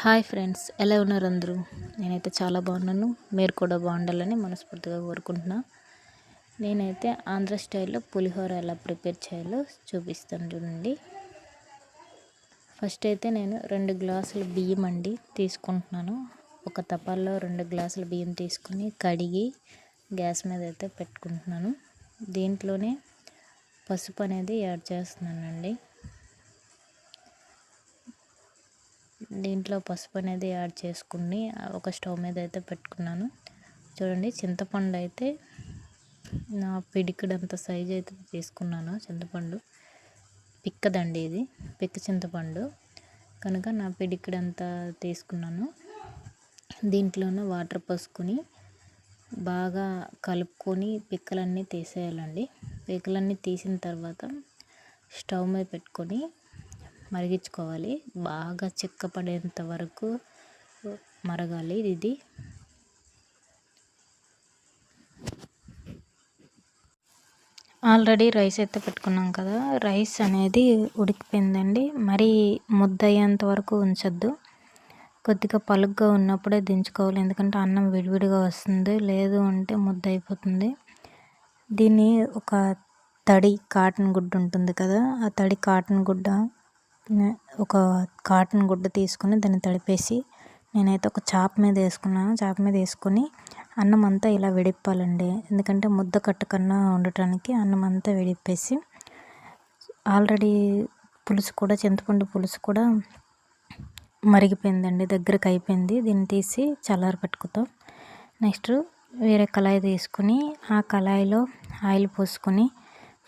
Hi friends, ఎలా ఉన్నారు అందరూ? నేనైతే చాలా బాగున్నాను. మీరు కూడా బాగుండాలని మనస్ఫూర్తిగా కోరుకుంటున్నా. నేనైతే ఆంధ్ర స్టైల్లో పులిహోర ఎలా ప్రిపేర్ చేయాలో చూపిస్తాను చూడండి. ఫస్ట్ అయితే నేను 2 గ్లాసుల బియ్యం తీసుకుంటున్నాను. ఒక తపాల్లో 2 గ్లాసుల బియ్యం తీసుకుని కడిగి గ్యాస్ మీద అయితే పెట్టుకుంటున్నాను. దీంట్లోనే పసుపు అనేది యాడ్ చేస్తున్నానండి. దీంట్లో పసుపు అనేది యాడ్ చేసుకుని ఒక స్టవ్ మీద అయితే పెట్టుకున్నాను. చూడండి, చింతపండు అయితే నా పిడికిడంత సైజు అయితే తీసుకున్నాను. చింతపండు పిక్కదండి, ఇది పిక్క చింతపండు కనుక నా పిడికిడంతా తీసుకున్నాను. దీంట్లోనూ వాటర్ పోసుకొని బాగా కలుపుకొని పిక్కలన్నీ తీసేయాలండి. పిక్కలన్నీ తీసిన తర్వాత స్టవ్ మీద పెట్టుకొని మరిగించుకోవాలి. బాగా చిక్కపడేంత వరకు మరగాలి ఇది. ఆల్రెడీ రైస్ అయితే పెట్టుకున్నాం కదా, రైస్ అనేది ఉడికిపోయిందండి. మరీ ముద్ద అయ్యేంత వరకు ఉంచొద్దు. కొద్దిగా పలుగ్గా ఉన్నప్పుడే దించుకోవాలి, ఎందుకంటే అన్నం విడివిడిగా వస్తుంది, లేదు అంటే ముద్ద అయిపోతుంది. దీన్ని ఒక తడి కాటన్ గుడ్డ ఉంటుంది కదా, ఆ తడి కాటన్ గుడ్డ తీసుకుని దాన్ని తడిపేసి నేనైతే ఒక చాప మీద వేసుకున్నాను. చాప మీద వేసుకొని అన్నం అంతా ఇలా విడిప్పాలండి, ఎందుకంటే ముద్ద కట్టకన్నా ఉండటానికి. అన్నం అంతా విడిపేసి ఆల్రెడీ చింతపండు పులుసు కూడా మరిగిపోయిందండి, దగ్గరకు అయిపోయింది. దీన్ని తీసి చల్లారి పెట్టుకుందాం. నెక్స్ట్ వేరే కళాయి తీసుకుని ఆ కళాయిలో ఆయిల్ పోసుకొని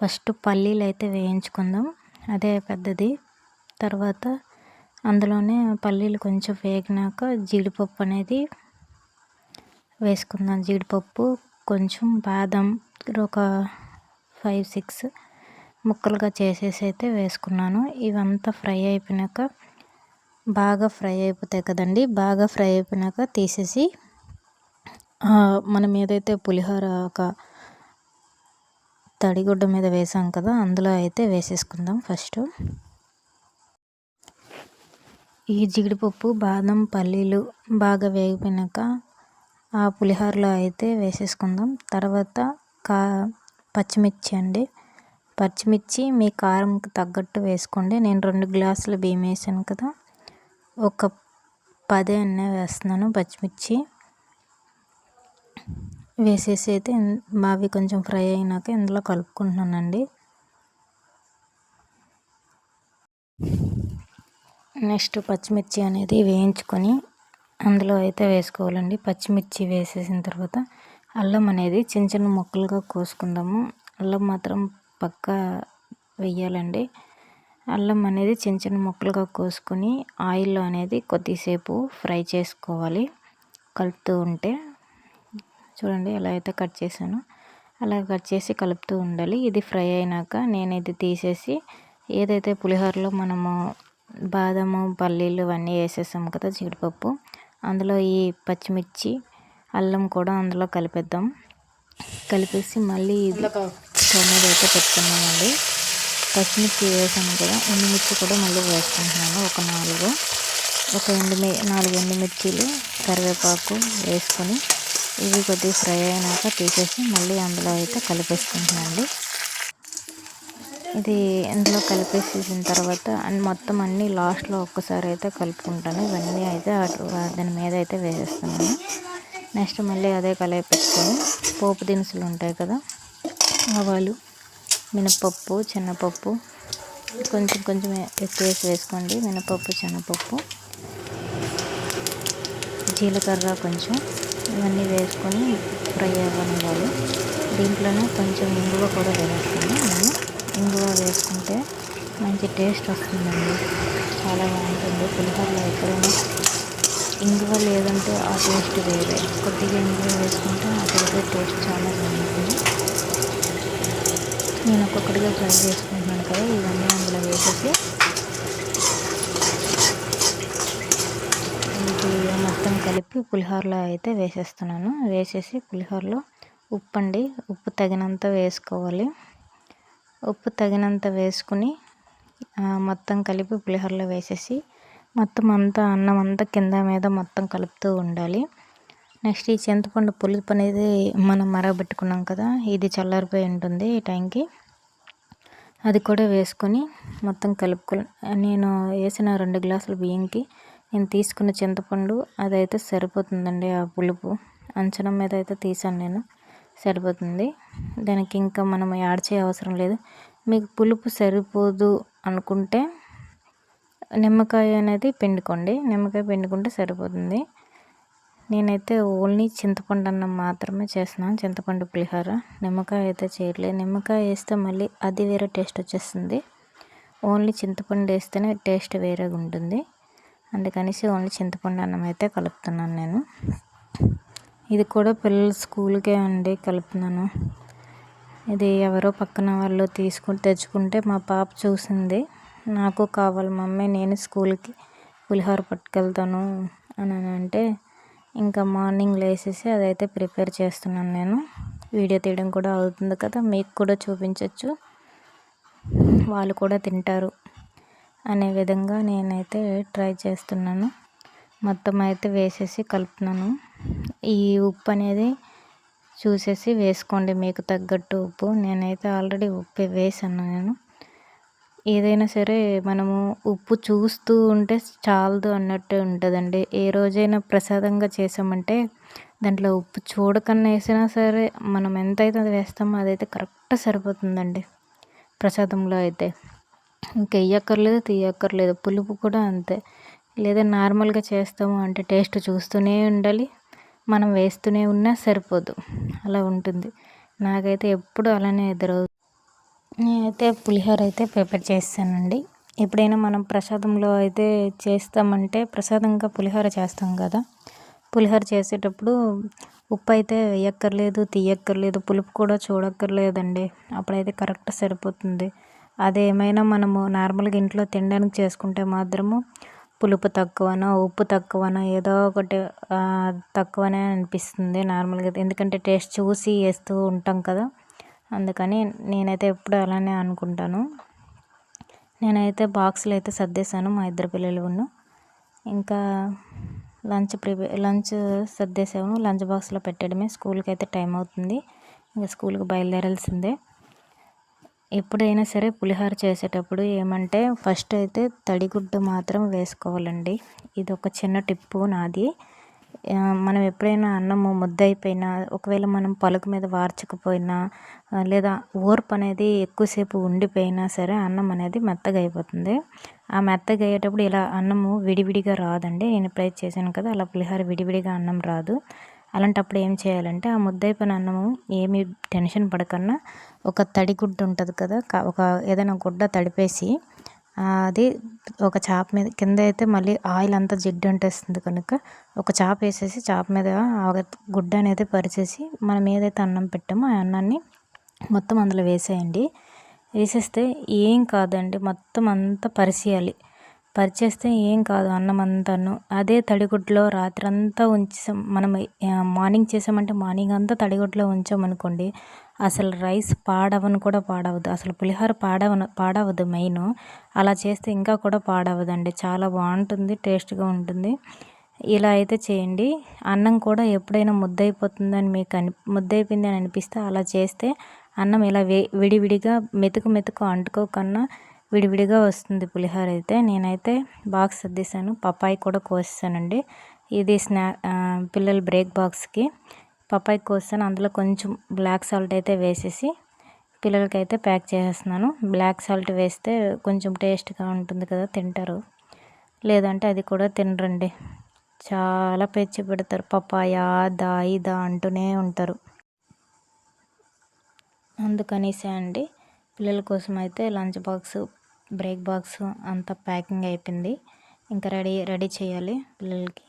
ఫస్ట్ పల్లీలు అయితే వేయించుకుందాం, అదే పెద్దది. తర్వాత అందులోనే పల్లీలు కొంచెం వేగినాక జీడిపప్పు అనేది వేసుకుందాం. జీడిపప్పు, కొంచెం బాదం ఒక 5-6 ముక్కలుగా చేసేసి అయితే వేసుకున్నాను. ఇవంతా ఫ్రై అయిపోయినాక, బాగా ఫ్రై అయిపోతాయి కదండి, బాగా ఫ్రై అయిపోయినాక తీసేసి మనం ఏదైతే పులిహోర ఒక తడిగుడ్డ మీద వేసాం కదా, అందులో అయితే వేసేసుకుందాం. ఫస్ట్ ఈ జీడిపప్పు, బాదం, పల్లీలు బాగా వేగిపోయినాక ఆ పులిహోరలో అయితే వేసేసుకుందాం. తర్వాత పచ్చిమిర్చి పచ్చిమిర్చి మీ కారంకి తగ్గట్టు వేసుకోండి. నేను 2 గ్లాసుల బియ్యం వేసాను కదా, ఒక 10 అన్నీ వేస్తున్నాను పచ్చిమిర్చి. వేసేసి అయితే అవి కొంచెం ఫ్రై అయినాక ఇందులో కలుపుకుంటున్నానండి. నెక్స్ట్ పచ్చిమిర్చి అనేది వేయించుకొని అందులో అయితే వేసుకోవాలండి. పచ్చిమిర్చి వేసేసిన తర్వాత అల్లం అనేది చిన్న చిన్న ముక్కలుగా కోసుకుందాము. అల్లం మాత్రం పక్కా వేయాలండి. అల్లం అనేది చిన్న చిన్న ముక్కలుగా కోసుకొని ఆయిల్లో అనేది కొద్దిసేపు ఫ్రై చేసుకోవాలి, కలుపుతూ ఉంటే. చూడండి ఎలా అయితే కట్ చేశానో అలా కట్ చేసి కలుపుతూ ఉండాలి. ఇది ఫ్రై అయినాక నేను ఇది తీసేసి ఏదైతే పులిహోరలో మనము బాదము, పల్లీలు ఇవన్నీ వేసేసాము కదా, జీడిపప్పు, అందులో ఈ పచ్చిమిర్చి, అల్లం కూడా అందులో కలిపేద్దాం. కలిపేసి మళ్ళీ స్టవ్ మీద అయితే పెట్టుకున్నామండి. పచ్చిమిర్చి వేసాము కదా, ఎండుమిర్చి కూడా మళ్ళీ వేసుకుంటున్నాను. ఒక 4 ఎండుమిర్చీలు, కరివేపాకు వేసుకొని ఇవి కొద్దిగా ఫ్రై అయినాక తీసేసి మళ్ళీ అందులో అయితే కలిపేసుకుంటున్నానండి. ఇది ఇందులో కలిపేసేసిన తర్వాత మొత్తం అన్నీ లాస్ట్లో ఒక్కసారి అయితే కలుపుకుంటాను. ఇవన్నీ అయితే దాని మీద అయితే వేసేస్తున్నాను. నెక్స్ట్ మళ్ళీ అదే కళాయి పెట్టుకొని పోపు దినుసులు ఉంటాయి కదా, ఆవాలు, మినపప్పు, శనగపప్పు కొంచెం ఎక్కువ వేసుకోండి. మినపప్పు, శనగపప్పు, జీలకర్ర కొంచెం, ఇవన్నీ వేసుకొని ఫ్రై అవ్వనివ్వాలి. దీంట్లోనే కొంచెం ఇంగువ కూడా వేస్తాను నేను. ఇంగువ వేసుకుంటే మంచి టేస్ట్ వస్తుందండి, చాలా బాగుంటుంది పులిహోరలో. ఎక్కడైనా ఇంగువ లేదంటే ఆ టేస్ట్ వేరే, కొద్దిగా ఇంగువ వేసుకుంటే అదైతే టేస్ట్ చాలా బాగుంటుంది. నేను ఒక్కొక్కటిగా ఫ్రై చేసుకుంటున్నాను కదా, ఇవన్నీ అందులో వేసేసి ఇది మొత్తం కలిపి పులిహోరలో అయితే వేసేస్తున్నాను. వేసేసి పులిహోరలో ఉప్పు తగినంత వేసుకోవాలి. ఉప్పు తగినంత వేసుకుని మొత్తం కలిపి పులిహోరలో వేసేసి మొత్తం అంతా అన్నం అంతా కింద మీద మొత్తం కలుపుతూ ఉండాలి. నెక్స్ట్ ఈ చింతపండు పులుపు అనేది మనం మరగబెట్టుకున్నాం కదా, ఇది చల్లారిపోయి ఉంటుంది ఈ టైంకి. అది కూడా వేసుకొని మొత్తం నేను వేసిన 2 గ్లాసుల బియ్యంకి నేను తీసుకున్న చింతపండు అదైతే సరిపోతుందండి. ఆ పులుపు అంచనం మీద అయితే తీసాను నేను, సరిపోతుంది. దానికి ఇంకా మనం యాడ్ చేయ అవసరం లేదు. మీకు పులుపు సరిపోదు అనుకుంటే నిమ్మకాయ అనేది పిండుకోండి. నిమ్మకాయ పిండుకుంటే సరిపోతుంది. నేనైతే ఓన్లీ చింతపండు అన్నం మాత్రమే చేస్తున్నాను, చింతపండు పులిహోర. నిమ్మకాయ అయితే చేయట్లేదు. నిమ్మకాయ వేస్తే మళ్ళీ అది వేరే టేస్ట్ వచ్చేస్తుంది. ఓన్లీ చింతపండు వేస్తేనే టేస్ట్ వేరేగా ఉంటుంది. అందుకనేసి ఓన్లీ చింతపండు అన్నం అయితే కలుపుతున్నాను నేను. ఇది కూడా పిల్లల స్కూల్కే అండి కలుపుతున్నాను. ఇది ఎవరో పక్కన వాళ్ళు తెచ్చుకుంటే మా పాప చూసింది, నాకు కావాలి మమ్మీ, నేను స్కూల్కి పులిహోర పట్టుకెళ్తాను అని అంటే ఇంకా మార్నింగ్ లేచేసి అదైతే ప్రిపేర్ చేస్తున్నాను నేను. వీడియో తీయడం కూడా అవుతుంది కదా, మీకు కూడా చూపించవచ్చు, వాళ్ళు కూడా తింటారు అనే విధంగా నేనైతే ట్రై చేస్తున్నాను. మొత్తం అయితే వేసేసి కలుపుతున్నాను. ఈ ఉప్పు అనేది చూసేసి వేసుకోండి, మీకు తగ్గట్టు ఉప్పు. నేనైతే ఆల్రెడీ ఉప్పు వేసాను నేను. ఏదైనా సరే మనము ఉప్పు చూస్తూ ఉంటే చాలదు అన్నట్టు ఉంటుందండి. ఏ రోజైనా ప్రసాదంగా చేసామంటే దాంట్లో ఉప్పు చూడకన్నా వేసినా సరే మనం ఎంతైతే అది వేస్తామో అదైతే కరెక్ట్ సరిపోతుందండి ప్రసాదంలో అయితే. ఇంకా వేయక్కర్లేదు, తీయక్కర్లేదు. పులుపు కూడా అంతే. లేదా నార్మల్గా చేస్తాము అంటే టేస్ట్ చూస్తూనే ఉండాలి, మనం వేస్తూనే ఉన్నా సరిపోదు, అలా ఉంటుంది. నాకైతే ఎప్పుడు అలానే ఎదురవుతుంది. నేనైతే పులిహోర అయితే ప్రిపేర్ చేస్తానండి. ఎప్పుడైనా మనం ప్రసాదంలో అయితే చేస్తామంటే ప్రసాదంగా పులిహోర చేస్తాం కదా, పులిహోర చేసేటప్పుడు ఉప్పు అయితే వేయక్కర్లేదు, తీయక్కర్లేదు, పులుపు కూడా చూడక్కర్లేదండి. అప్పుడైతే కరెక్ట్ సరిపోతుంది. అదేమైనా మనము నార్మల్గా ఇంట్లో తినడానికి చేసుకుంటే మాత్రము పులుపు తక్కువనో ఉప్పు తక్కువనో ఏదో ఒకటి తక్కువనే అనిపిస్తుంది నార్మల్గా, ఎందుకంటే టేస్ట్ చూసి వేస్తూ ఉంటాం కదా. అందుకని నేనైతే ఎప్పుడు అలానే అనుకుంటాను. నేనైతే బాక్స్లో అయితే సర్దేశాను మా ఇద్దరు పిల్లలు. ఇంకా లంచ్ సర్దేశాను, లంచ్ బాక్స్లో పెట్టడమే. స్కూల్కి అయితే టైం అవుతుంది, ఇంకా స్కూల్కి బయలుదేరాల్సిందే. ఎప్పుడైనా సరే పులిహోర చేసేటప్పుడు ఏమంటే ఫస్ట్ అయితే తడిగుడ్డు మాత్రం వేసుకోవాలండి. ఇది ఒక చిన్న టిప్పు నాది. మనం ఎప్పుడైనా అన్నము ముద్ద అయిపోయినా, ఒకవేళ మనం పలుకు మీద వార్చకపోయినా, లేదా ఓర్పు అనేది ఎక్కువసేపు ఉండిపోయినా సరే అన్నం అనేది మెత్తగా అయిపోతుంది. ఆ మెత్తగా అయ్యేటప్పుడు ఇలా అన్నము విడివిడిగా రాదండి. నేను ఎప్పుడైతే చేశాను కదా అలా పులిహోర విడివిడిగా అన్నం రాదు. అలాంటప్పుడు ఏం చేయాలంటే ఆ ముద్దయిపోయిన అన్నము ఏమీ టెన్షన్ పడకన్నా ఒక తడిగుడ్డు ఉంటుంది కదా, ఒక ఏదైనా గుడ్డ తడిపేసి అది ఒక చాప మీద, కింద అయితే మళ్ళీ ఆయిల్ అంతా జిడ్డు అంటేస్తుంది కనుక ఒక చాప వేసేసి చాప మీద గుడ్డ అనేది పరిచేసి మనం ఏదైతే అన్నం పెట్టామో ఆ అన్నాన్ని మొత్తం అందులో వేసేయండి. వేసేస్తే ఏం కాదండి, మొత్తం అంతా పరిచేస్తే ఏం కాదు అన్నం అంతాను. అదే తడిగుడ్లో రాత్రంతా మనం మార్నింగ్ చేసామంటే మార్నింగ్ అంతా తడిగుడ్లో ఉంచామనుకోండి, అసలు రైస్ పాడవదు, అసలు పులిహోర పాడవదు మెయిన్. అలా చేస్తే ఇంకా కూడా పాడవదండి, చాలా బాగుంటుంది, టేస్ట్గా ఉంటుంది. ఇలా అయితే చేయండి. అన్నం కూడా ఎప్పుడైనా ముద్దయిపోతుందని ముద్దయిపోయింది అని అనిపిస్తే అలా చేస్తే అన్నం ఇలా విడివిడిగా మెతుకు అంటుకోకన్నా విడివిడిగా వస్తుంది పులిహోర అయితే. నేనైతే బాక్స్ సర్దేశాను, పప్పాయి కూడా కోసేసానండి. ఇది పిల్లల బ్రేక్ బాక్స్కి పప్పాయి కోసాను. అందులో కొంచెం బ్లాక్ సాల్ట్ అయితే వేసేసి పిల్లలకైతే ప్యాక్ చేసేస్తున్నాను. బ్లాక్ సాల్ట్ వేస్తే కొంచెం టేస్ట్గా ఉంటుంది కదా, తింటారు. లేదంటే అది కూడా తినరండి, చాలా పెచ్చి పెడతారు. పప్పాయ దా ఇదా అంటూనే ఉంటారు. అందుకనేసే అండి పిల్లల కోసం అయితే లంచ్ బాక్స్, బ్రేక్ బాక్స్ అంతా ప్యాకింగ్ అయిపోయింది. ఇంకా రెడీ చేయాలి పిల్లలకి.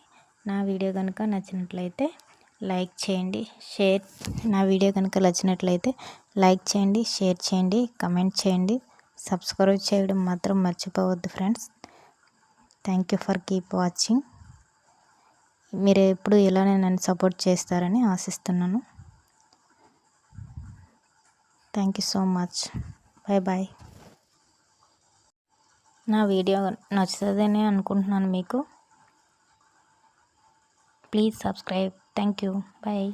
నా వీడియో కనుక నచ్చినట్లయితే లైక్ చేయండి, నా వీడియో కనుక నచ్చినట్లయితే లైక్ చేయండి, షేర్ చేయండి, కమెంట్ చేయండి, సబ్స్క్రైబ్ చేయడం మాత్రం మర్చిపోవద్దు friends. Thank you for keep watching. మీరు ఎప్పుడు ఇలానే నన్ను సపోర్ట్ చేస్తారని ఆశిస్తున్నాను. Thank you so much. Bye bye. నా వీడియో నచ్చుతుందని అనుకుంటున్నాను మీకు. Please subscribe. Thank you. Bye.